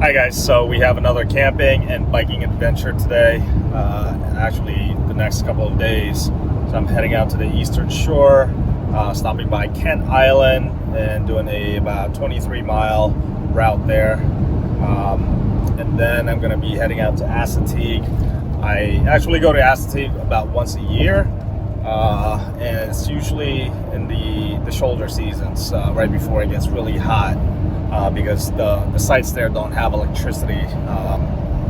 Hi guys, so we have another camping and biking adventure today, actually the next couple of days. So I'm heading out to the eastern shore, stopping by Kent Island and doing about 23-mile route there. And then I'm going to be heading out to Assateague. I actually go to Assateague about once a year, and it's usually in the shoulder seasons, right before it gets really hot. Because the sites there don't have electricity.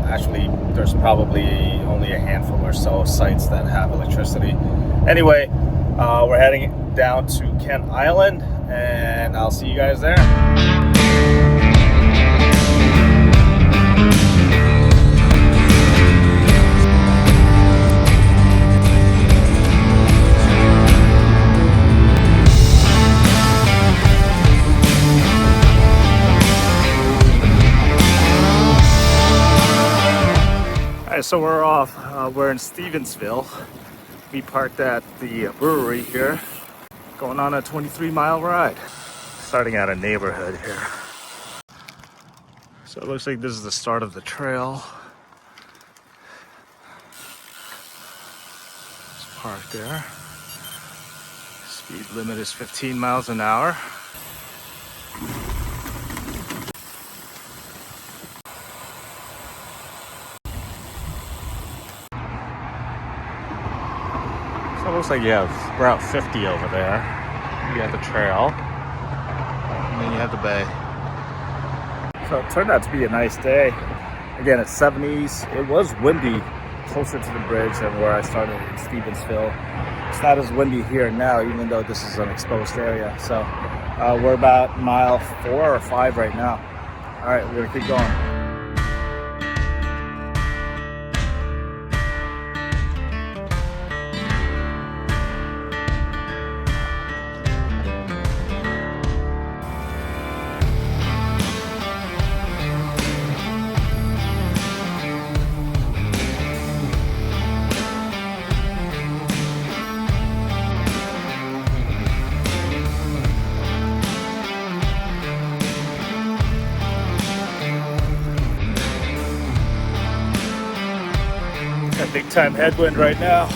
Actually, there's probably only a handful or so sites that have electricity. Anyway, we're heading down to Kent Island, and I'll see you guys there. So we're off. We're in Stevensville. We parked at the brewery here, going on a 23-mile ride. Starting at a neighborhood here. So it looks like this is the start of the trail. Just park there. Speed limit is 15 miles an hour. So it looks like you have Route 50 over there. You have the trail, and then you have the bay. So it turned out to be a nice day. Again, it's 70s. It was windy closer to the bridge than where I started in Stevensville. It's not as windy here now, even though this is an exposed area. So we're about mile 4 or 5 right now. All right, we're gonna keep going. Big time headwind right now.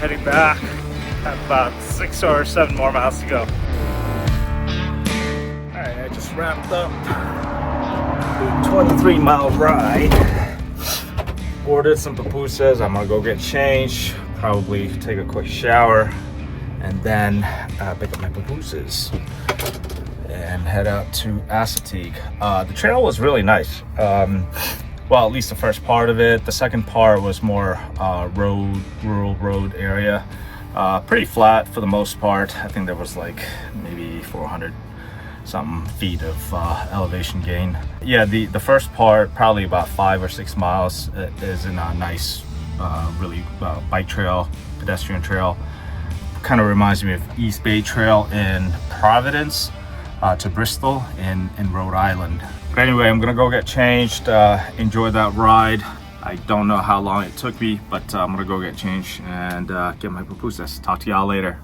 Heading back. Have about 6 or 7 more miles to go. Alright, I just wrapped up a 23-mile ride. Ordered some pupusas. I'm gonna go get changed, probably take a quick shower, and then pick up my pupusas and head out to Assateague. The trail was really nice. Well, at least the first part of it. The second part was more rural road area. Pretty flat for the most part. I think there was like maybe 400 something feet of elevation gain. Yeah, the first part, probably about 5 or 6 miles, is in a nice, really bike trail, pedestrian trail. Kind of reminds me of East Bay Trail in Providence to Bristol in Rhode Island. But anyway, I'm gonna go get changed, enjoy that ride. I don't know how long it took me, but I'm gonna go get changed and get my pupusas. Talk to y'all later.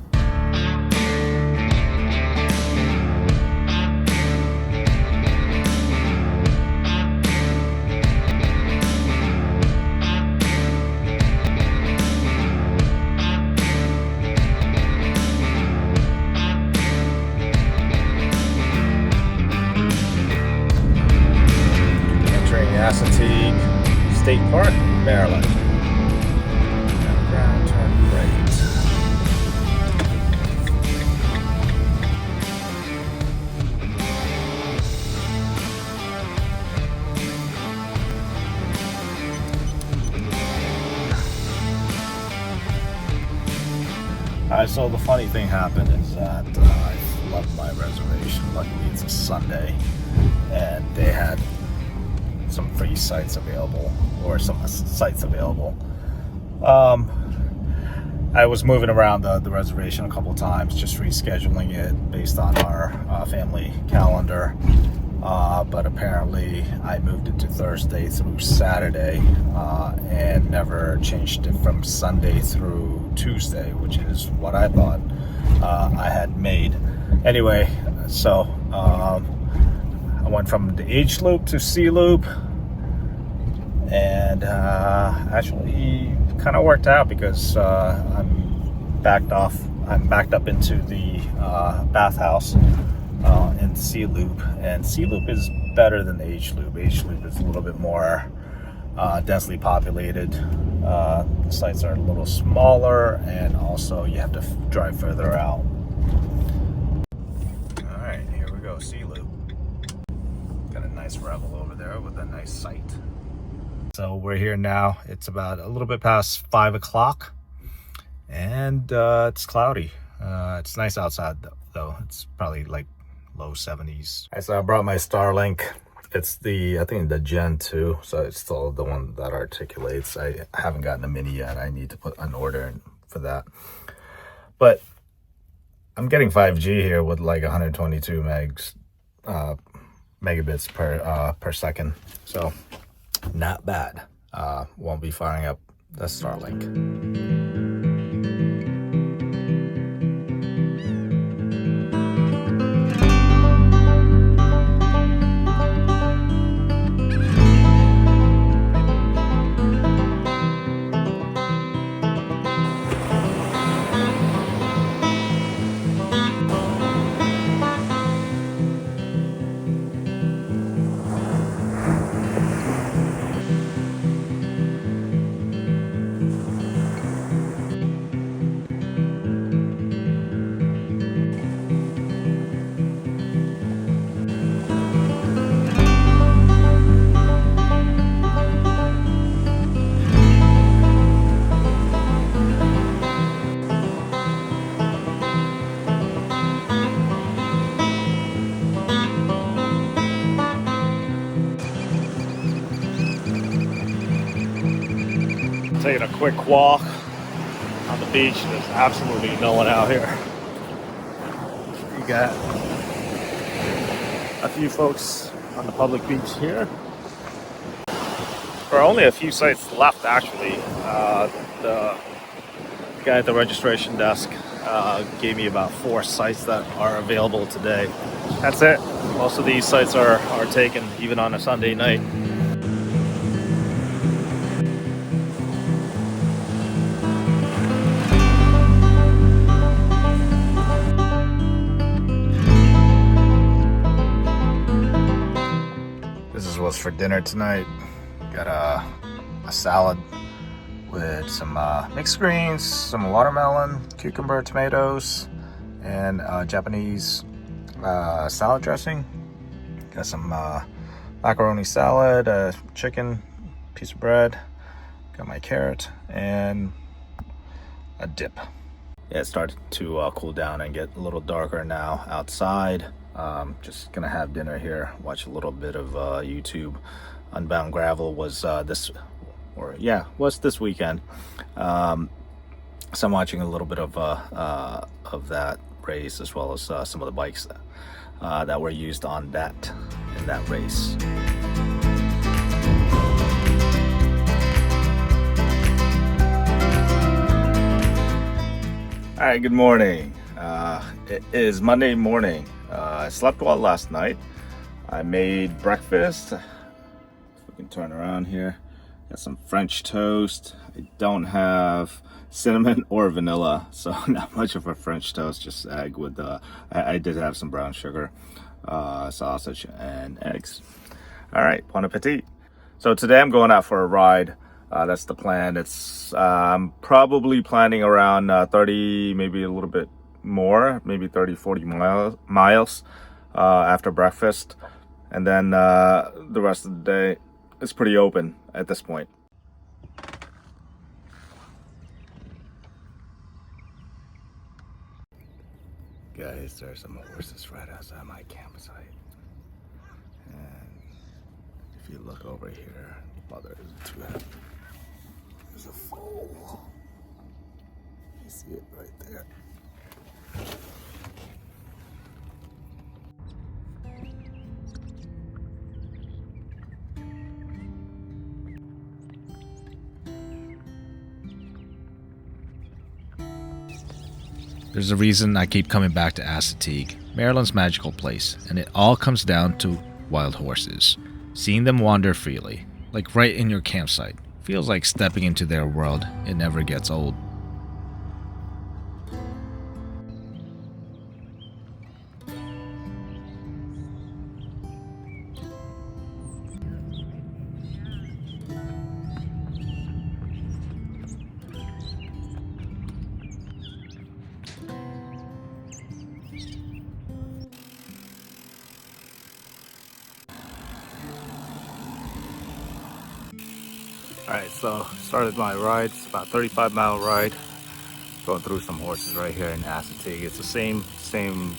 Assateague State Park, Maryland. Around, turn right. Alright, so the funny thing happened is that I love my reservation. Luckily it's a Sunday, and they had some free sites available, or some sites available. I was moving around the reservation a couple times, just rescheduling it based on our family calendar, but apparently I moved it to Thursday through Saturday, and never changed it from Sunday through Tuesday, which is what I thought I had made. Anyway, so I went from the H loop to C loop, and actually kind of worked out because I'm backed up into the bathhouse in C loop, and C loop is better than H loop. H loop is a little bit more densely populated. The sites are a little smaller, and also you have to drive further out. All right, here we go, C loop. Got a nice Revel over there with a nice site. So we're here now. It's about a little bit past 5 o'clock, and it's cloudy. It's nice outside though. It's probably like low 70s. So I brought my Starlink. It's I think the Gen 2, so it's still the one that articulates. I haven't gotten a mini yet. I need to put an order in for that. But I'm getting 5G here with like 122 megabits per second. So not bad. Won't be firing up the Starlink. Taking a quick walk on the beach. There's absolutely no one out here. You got a few folks on the public beach here. There are only a few sites left, actually. The guy at the registration desk gave me about 4 sites that are available today. That's it. Most of these sites are taken, even on a Sunday night. Was for dinner tonight. Got a salad with some mixed greens, some watermelon, cucumber, tomatoes, and Japanese salad dressing. Got some macaroni salad, chicken, piece of bread. Got my carrot and a dip. Yeah, it started to cool down and get a little darker now outside. Just gonna have dinner here, watch a little bit of YouTube. Unbound Gravel was this weekend. So I'm watching a little bit of that race, as well as some of the bikes that were used in that race. All right, good morning. It is Monday morning. I slept well last night. I made breakfast. If we can turn around here. Got some French toast. I don't have cinnamon or vanilla, so not much of a French toast, just egg with I did have some brown sugar, sausage, and eggs. All right, bon appetit. So today I'm going out for a ride. That's the plan. I'm probably planning around 30, maybe a little bit more, maybe 30-40 miles after breakfast, and then the rest of the day is pretty open at this point. Guys, there's some horses right outside my campsite, and if you look over here, well, there's a foal. You see it right there. There's a reason I keep coming back to Assateague, Maryland's magical place, and it all comes down to wild horses. Seeing them wander freely, like right in your campsite, feels like stepping into their world. It never gets old. Alright, so started my ride. It's about a 35-mile ride. Going through some horses right here in Assateague. It's the same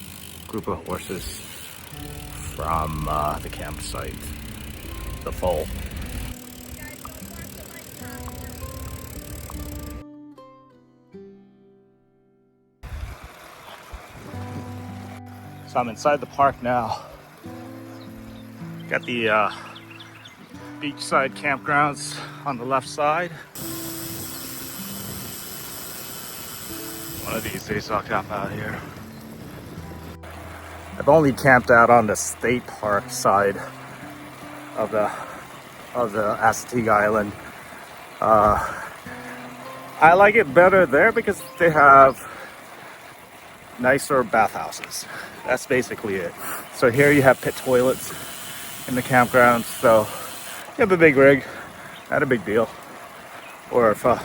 group of horses from the campsite, the foal. So I'm inside the park now. Got the beachside campgrounds on the left side. One of these days I'll camp out here. I've only camped out on the state park side of the Assateague Island. I like it better there because they have nicer bathhouses. That's basically it. So here you have pit toilets in the campground. So you have a big rig, not a big deal. Or if I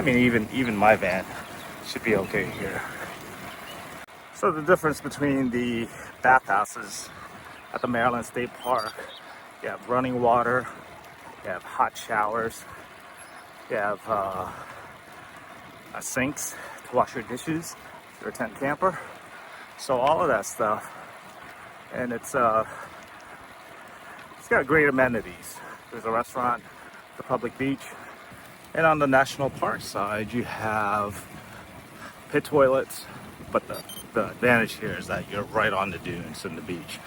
mean even my van should be okay here. So the difference between the bathhouses at the Maryland State Park, you have running water, you have hot showers, you have sinks to wash your dishes if you're a tent camper. So all of that stuff, and it's got great amenities. There's a restaurant, the public beach, and on the national park side you have pit toilets, but the advantage here is that you're right on the dunes and the beach.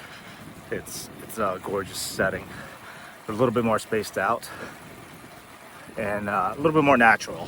It's a gorgeous setting. They're a little bit more spaced out and a little bit more natural.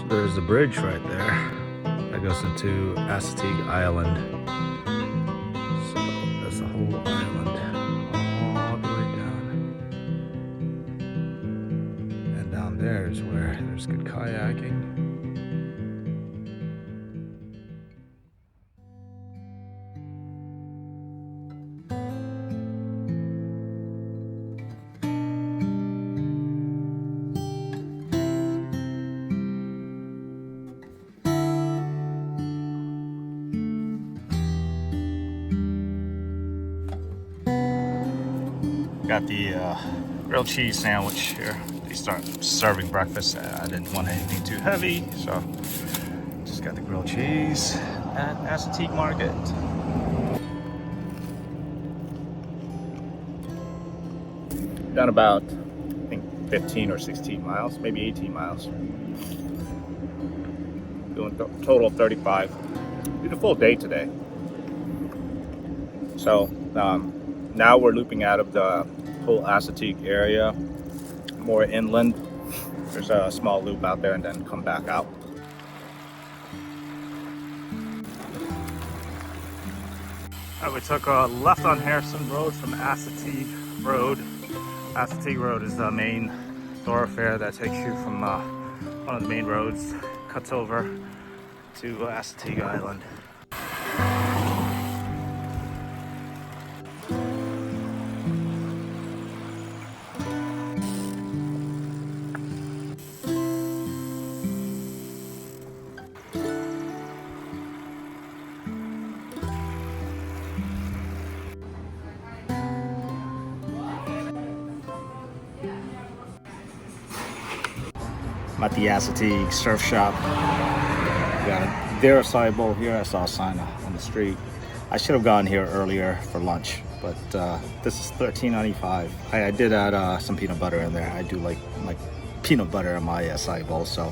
There's the bridge right there that goes into Assateague Island. So that's the whole island all the way down. And down there is where there's good kayaking. Got the grilled cheese sandwich here. They start serving breakfast. I didn't want anything too heavy, so just got the grilled cheese at Assateague Market. Done about, I think, 15 or 16 miles, maybe 18 miles. Doing a total of 35. Did a full day today. So now we're looping out of the whole Assateague area, more inland. There's a small loop out there and then come back out. We took a left on Harrison Road from Assateague Road. Assateague Road is the main thoroughfare that takes you from one of the main roads, cuts over to Assateague Island. at the Assateague surf shop. We got a their acai bowl here. I saw a sign on the street. I should have gone here earlier for lunch, but this is $13.95. I did add some peanut butter in there. I do like peanut butter in my acai bowl, so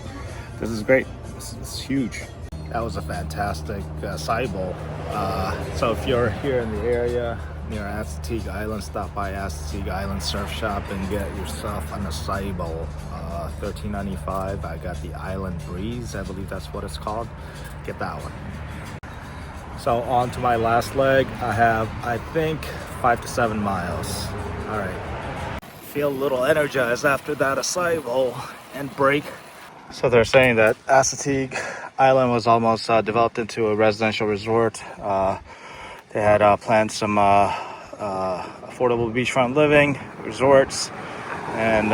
this is great. This is huge. That was a fantastic acai bowl. So if you're here in the area near Assateague Island, stop by Assateague Island Surf Shop and get yourself an acai bowl. $13.95. I got the Island Breeze, I believe that's what it's called. Get that one. So on to my last leg. I have, I think, 5 to 7 miles. All right. Feel a little energized after that acai bowl and break. So they're saying that Assateague Island was almost developed into a residential resort. They had planned some affordable beachfront living, resorts, and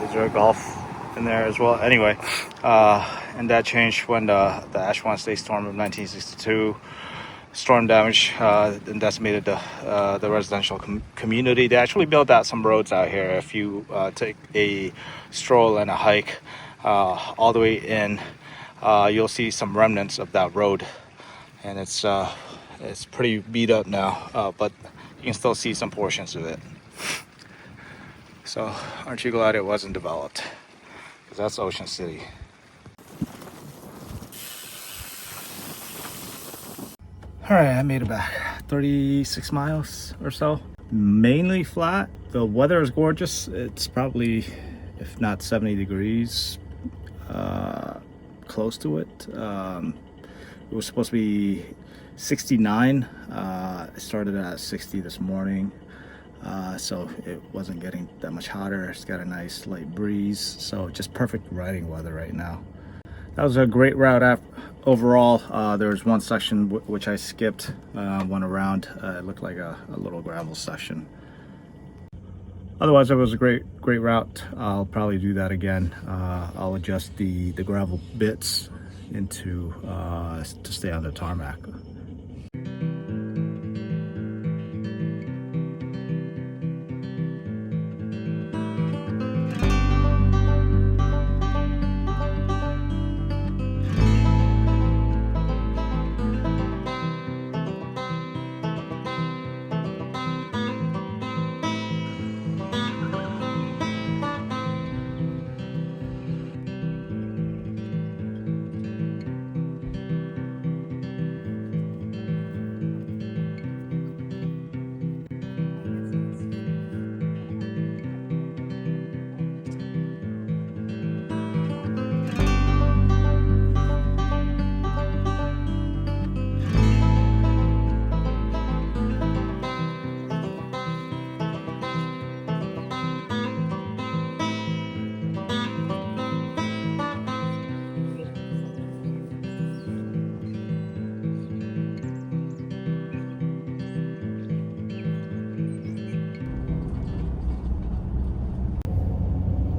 is there golf in there as well? Anyway, and that changed when the Ash One State storm of 1962 storm damage and decimated the residential community. They actually built out some roads out here. If you take a stroll and a hike all the way in, you'll see some remnants of that road, and it's pretty beat up now, but you can still see some portions of it. So aren't you glad it wasn't developed? Because that's Ocean City. All right, I made it back 36 miles or so. Mainly flat. The weather is gorgeous. It's probably, if not 70 degrees, close to it. It was supposed to be 69. It started at 60 this morning, so it wasn't getting that much hotter. It's got a nice light breeze, so just perfect riding weather right now. That was a great route overall. There was one section which I skipped, went around. It looked like a little gravel section. Otherwise, it was a great route. I'll probably do that again. I'll adjust the gravel bits into to stay on the tarmac.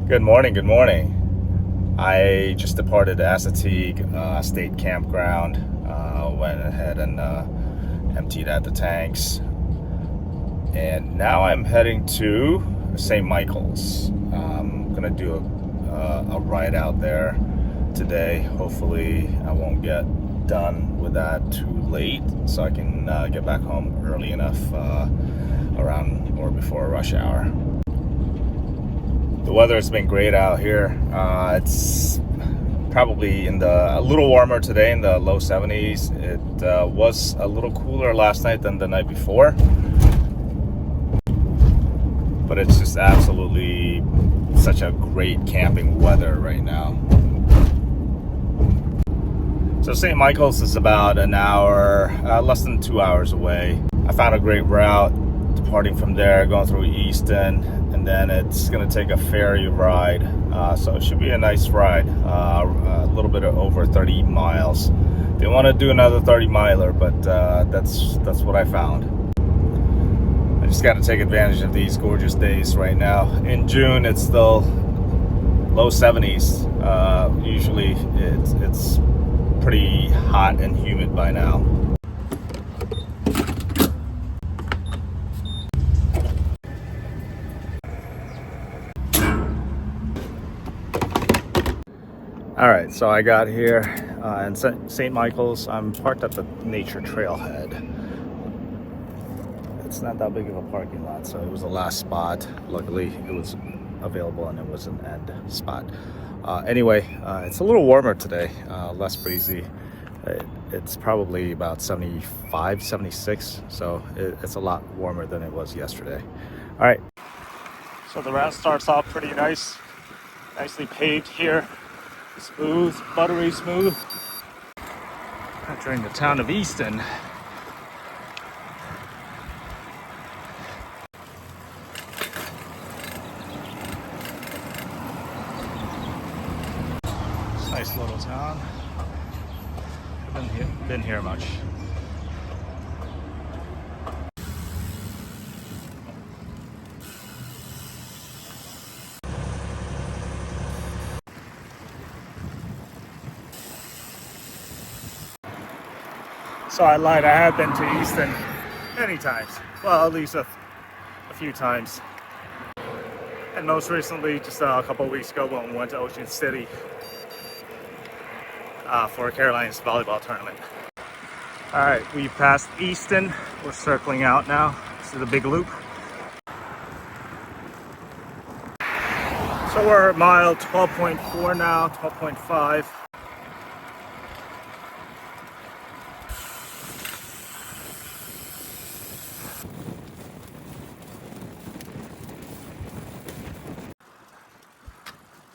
Good morning. I just departed Assateague State Campground, went ahead and emptied out the tanks, and now I'm heading to St. Michael's. I'm gonna do a ride out there today. Hopefully I won't get done with that too late, so I can get back home early enough around or before rush hour. The weather has been great out here. It's probably a little warmer today, in the low 70s. It was a little cooler last night than the night before, but it's just absolutely such a great camping weather right now. So St. Michael's is about an hour, less than 2 hours away. I found a great route departing from there, going through Easton, and then it's going to take a ferry ride, so it should be a nice ride, a little bit over 30 miles. Didn't want to do another 30 miler, but that's what I found. I just got to take advantage of these gorgeous days right now. In June, it's still low 70s. Usually it's pretty hot and humid by now. All right, so I got here in St. Michael's. I'm parked at the nature trailhead. It's not that big of a parking lot, so it was the last spot. Luckily, it was available and it was an end spot. Anyway, it's a little warmer today, less breezy. It's probably about 75, 76, so it's a lot warmer than it was yesterday. All right. So the route starts off pretty nice, nicely paved here. Smooth, buttery smooth. Entering the town of Easton. It's a nice little town. Haven't been here much. So I lied, I have been to Easton many times. Well, at least a few times. And most recently, just a couple of weeks ago when we went to Ocean City for a Carolinas volleyball tournament. All right, we passed Easton. We're circling out now. This is the big loop. So we're at mile 12.4 now, 12.5.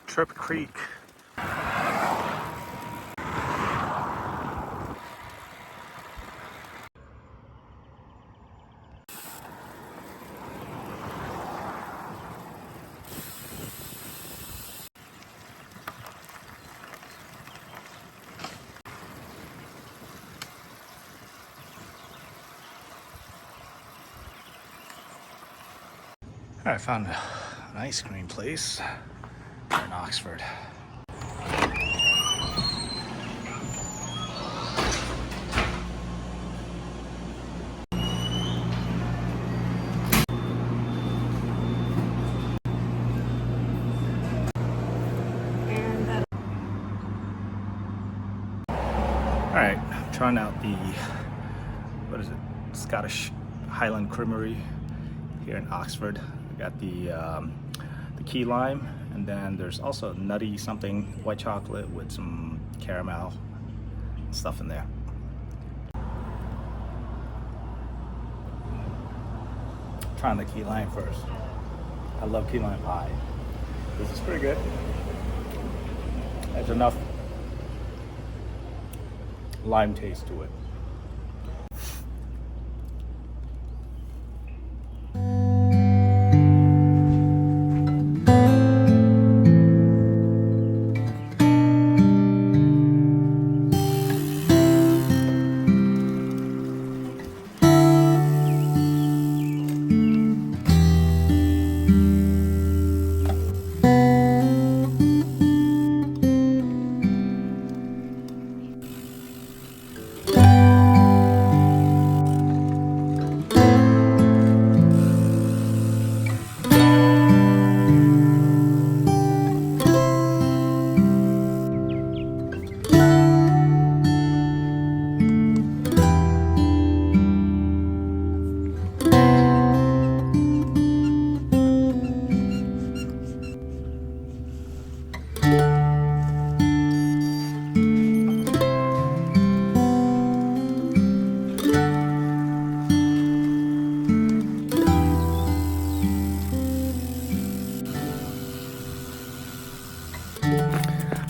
Trip Creek. I found an ice cream place in Oxford. Alright, I'm trying out the, what is it, Scottish Highland Creamery here in Oxford. We got the key lime, and then there's also nutty something, white chocolate with some caramel stuff in there. Trying the key lime first. I love key lime pie. This is pretty good. There's enough lime taste to it.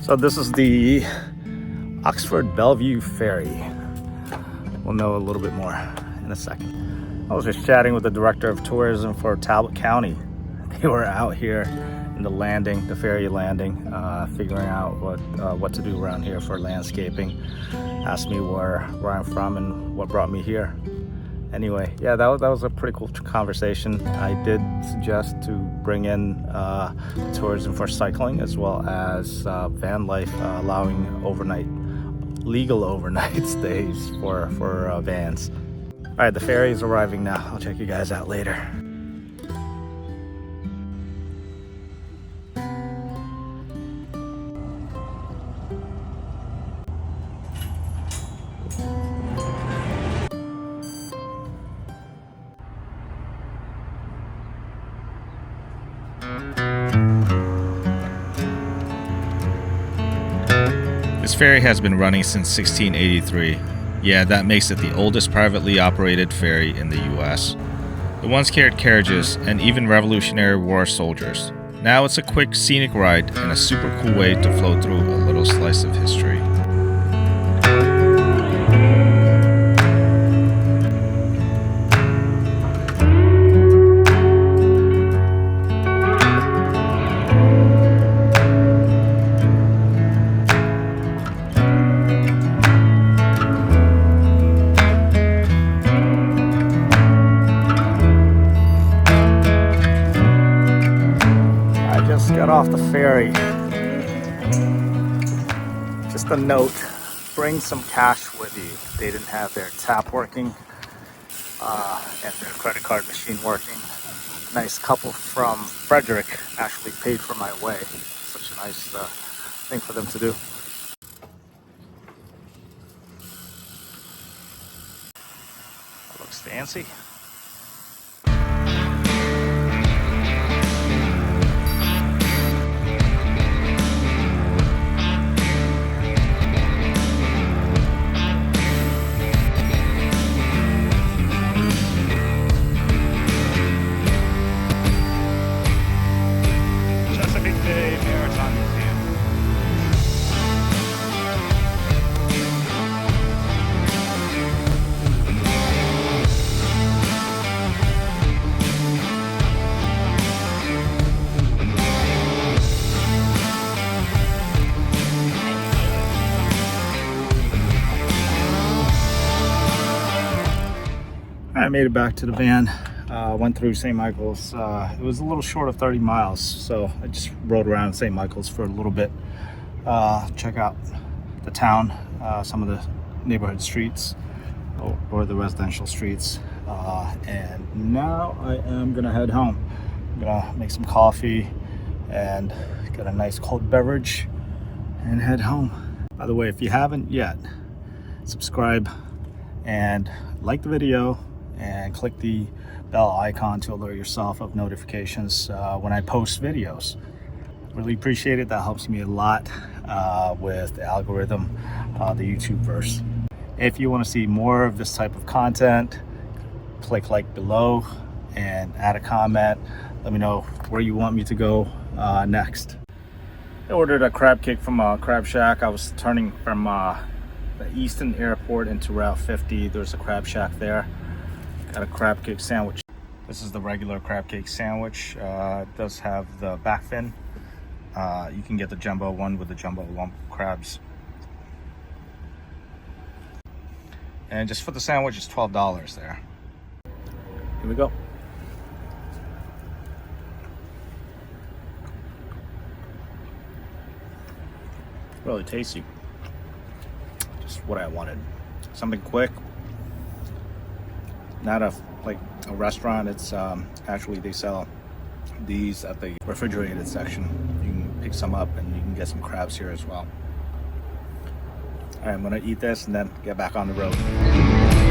So this is the Oxford Bellevue Ferry. We'll know a little bit more in a second. I was just chatting with the director of tourism for Talbot County. They were out here in the landing, the ferry landing, figuring out what to do around here for landscaping. Asked me where I'm from and what brought me here. Anyway, yeah, that was a pretty cool conversation. I did suggest to bring in tourism for cycling as well as van life, allowing legal overnight stays for vans. All right, the ferry is arriving now. I'll check you guys out later. This ferry has been running since 1683. Yeah, that makes it the oldest privately operated ferry in the US. It once carried carriages and even Revolutionary War soldiers. Now it's a quick, scenic ride and a super cool way to float through a little slice of history. Got off the ferry. Just a note, bring some cash with you. They didn't have their tap working and their credit card machine working. Nice couple from Frederick actually paid for my way. Such a nice thing for them to do. Looks fancy. I made it back to the van, went through St. Michael's. It was a little short of 30 miles, so I just rode around St. Michael's for a little bit. Check out the town, some of the neighborhood streets or the residential streets. And now I am gonna head home. I'm gonna make some coffee and get a nice cold beverage and head home. By the way, if you haven't yet, subscribe and like the video and click the bell icon to alert yourself of notifications when I post videos. Really appreciate it. That helps me a lot with the algorithm, the YouTube verse. If you want to see more of this type of content, click like below and add a comment. Let me know where you want me to go next. I ordered a crab cake from Crab Shack. I was turning from the Easton airport into Route 50. There's a Crab Shack there. Got a crab cake sandwich. This is the regular crab cake sandwich. It does have the back fin. You can get the jumbo one with the jumbo lump crabs. And just for the sandwich, it's $12 there. Here we go. Really tasty. Just what I wanted. Something quick. Not like a restaurant. It's actually they sell these at the refrigerated section. You can pick some up and you can get some crabs here as well. All right, I'm gonna eat this and then get back on the road.